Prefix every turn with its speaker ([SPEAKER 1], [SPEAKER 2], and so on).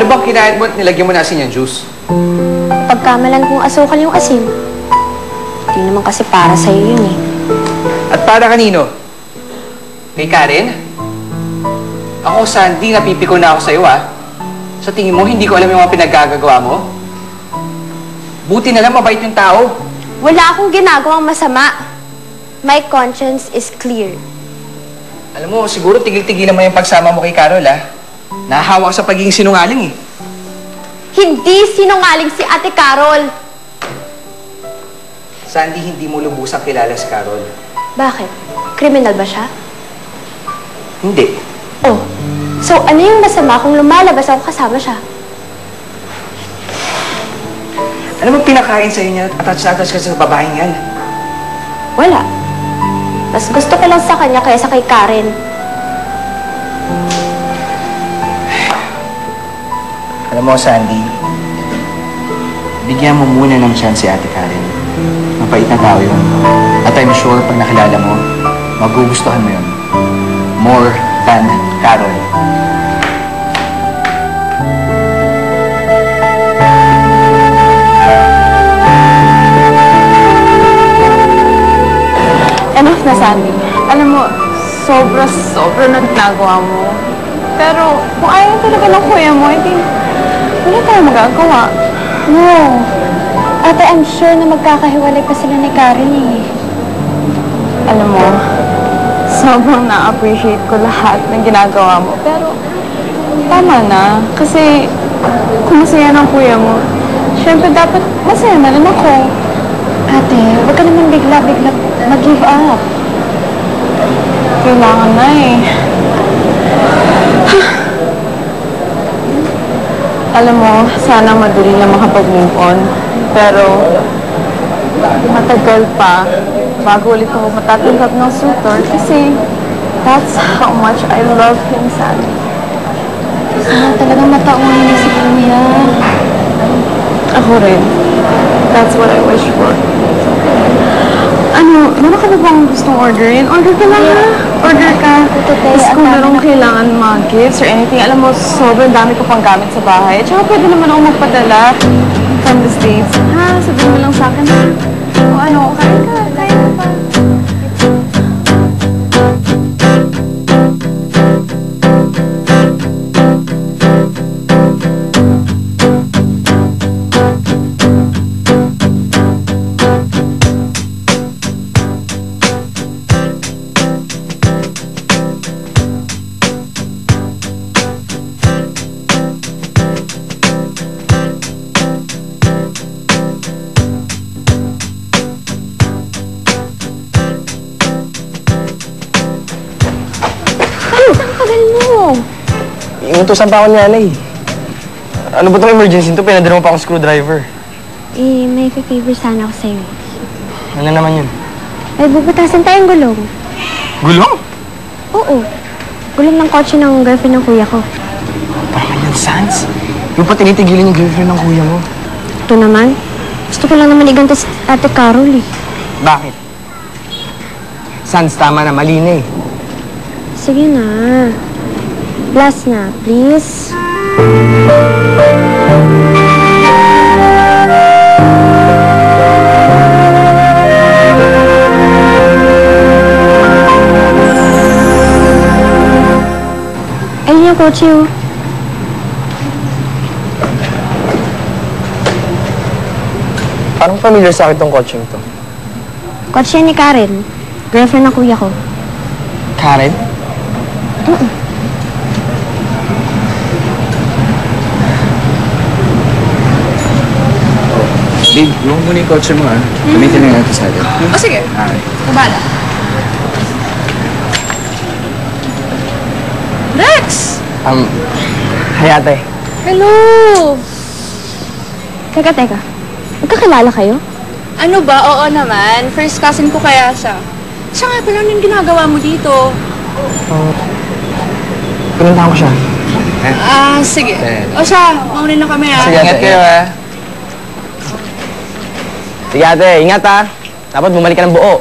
[SPEAKER 1] bang kinain mo at nilagyan mo na asin yung juice?
[SPEAKER 2] Pagkamalan kong asukal yung asin. Hindi naman kasi para sa'yo yun eh.
[SPEAKER 1] At para kanino? Kay Karen? Ako, Sandy, napipiko na ako sa'yo, ah. Sa tingin mo, hindi ko alam yung mga pinaggagawa mo? Buti na lang mabait yung tao.
[SPEAKER 2] Wala akong ginagawang masama. My conscience is clear.
[SPEAKER 1] Alam mo, siguro tigil-tigilan mo yung pagsama mo kay Carol, ah. Nahahawa ka sa pagiging sinungaling, eh.
[SPEAKER 2] Hindi sinungaling si Ate Carol.
[SPEAKER 1] Sandy, hindi mo lubusang kilala si Carol.
[SPEAKER 2] Bakit? Kriminal ba siya?
[SPEAKER 1] Hindi.
[SPEAKER 2] Oh, so ano yung masama kung lumalabas ako kasama siya?
[SPEAKER 1] Ano mo pinakain sa'yo niya at attach ka sa babaeng yan?
[SPEAKER 2] Wala. Mas gusto ko lang sa kanya kaysa kay Karen.
[SPEAKER 1] Alam mo, Sandy, bigyan mo muna ng chance si Ate Karen. Mabait na tao yun. At I'm sure pag nakilala mo, magugustuhan mo yun. More than Carol.
[SPEAKER 3] Enough na, Sandy. Alam mo, sobra na ginagawa mo. Pero kung ayaw talaga ng kuya mo, hindi wala tayo magagawa.
[SPEAKER 2] No. Ate, I'm sure na magkakahiwalay pa sila ni Karen eh.
[SPEAKER 3] Alam mo, sobrang na-appreciate ko lahat ng ginagawa mo. Pero tama na. Kasi kung masaya ng kuya mo, syempre dapat masaya na rin ako.
[SPEAKER 2] Ate, huwag ka naman bigla-bigla mag-give up.
[SPEAKER 3] Kailangan na eh. Alam mo, sana madali na makapag-move on. Pero matagal pa bago ulit ako matatanggap ng suitor kasi that's how much I love him, Sandy.
[SPEAKER 2] Sana talagang mataunin niya si Kuya.
[SPEAKER 3] Ako rin. That's what I wish for. Ano, meron ka na bang gustong orderin? Order ka na, ha? Order ka. Tapos kung merong kailangan mga gifts or anything, alam mo, sobrang dami ko pang gamit sa bahay. At saka pwede naman ako magpadala from the States. Ha? Sabihin mo lang sa akin, ha? O ano, kain ka pa.
[SPEAKER 4] Inutusan pa ako ni Alay. Ano ba itong emergency ito? Pinadala mo pa akong screwdriver.
[SPEAKER 2] Eh, may favor sana ako sa'yo.
[SPEAKER 4] Ano naman yun?
[SPEAKER 2] Ay, bubutasan tayong gulong.
[SPEAKER 4] Gulong?
[SPEAKER 2] Oo. Gulong ng kotse ng girlfriend ng kuya ko.
[SPEAKER 4] Parang yan, Sans. Yung pa tinitigilan yung girlfriend ng kuya mo.
[SPEAKER 2] Ito naman. Gusto ko lang naman iganti si Ate Carol eh.
[SPEAKER 4] Bakit? Sans, tama na. Mali na eh.
[SPEAKER 2] Sige na. Last na, please. Ayun yung kotse, oh.
[SPEAKER 4] Parang familiar sa akin tong coaching to.
[SPEAKER 2] Kotse ni Karen. Girlfriend ng kuya ko.
[SPEAKER 4] Karen?
[SPEAKER 1] Babe, iwan mo na yung kotse mo, ah. Gamitin na natin sa atin.
[SPEAKER 3] O sige,
[SPEAKER 1] Okay.
[SPEAKER 3] kabala. Rex!
[SPEAKER 4] Hi ate.
[SPEAKER 3] Hello!
[SPEAKER 2] Teka. Magkakilala kayo?
[SPEAKER 3] Ano ba? Oo naman. First cousin ko kaya siya. Siya nga pala, ano yung ginagawa mo dito?
[SPEAKER 4] Pinuntahan ko siya.
[SPEAKER 3] Sige. O siya, maunin na kami,
[SPEAKER 4] Sige,
[SPEAKER 1] Ingat kayo, ah.
[SPEAKER 4] Sige ate, ingat ha. Dapat bumalik ka ng buo.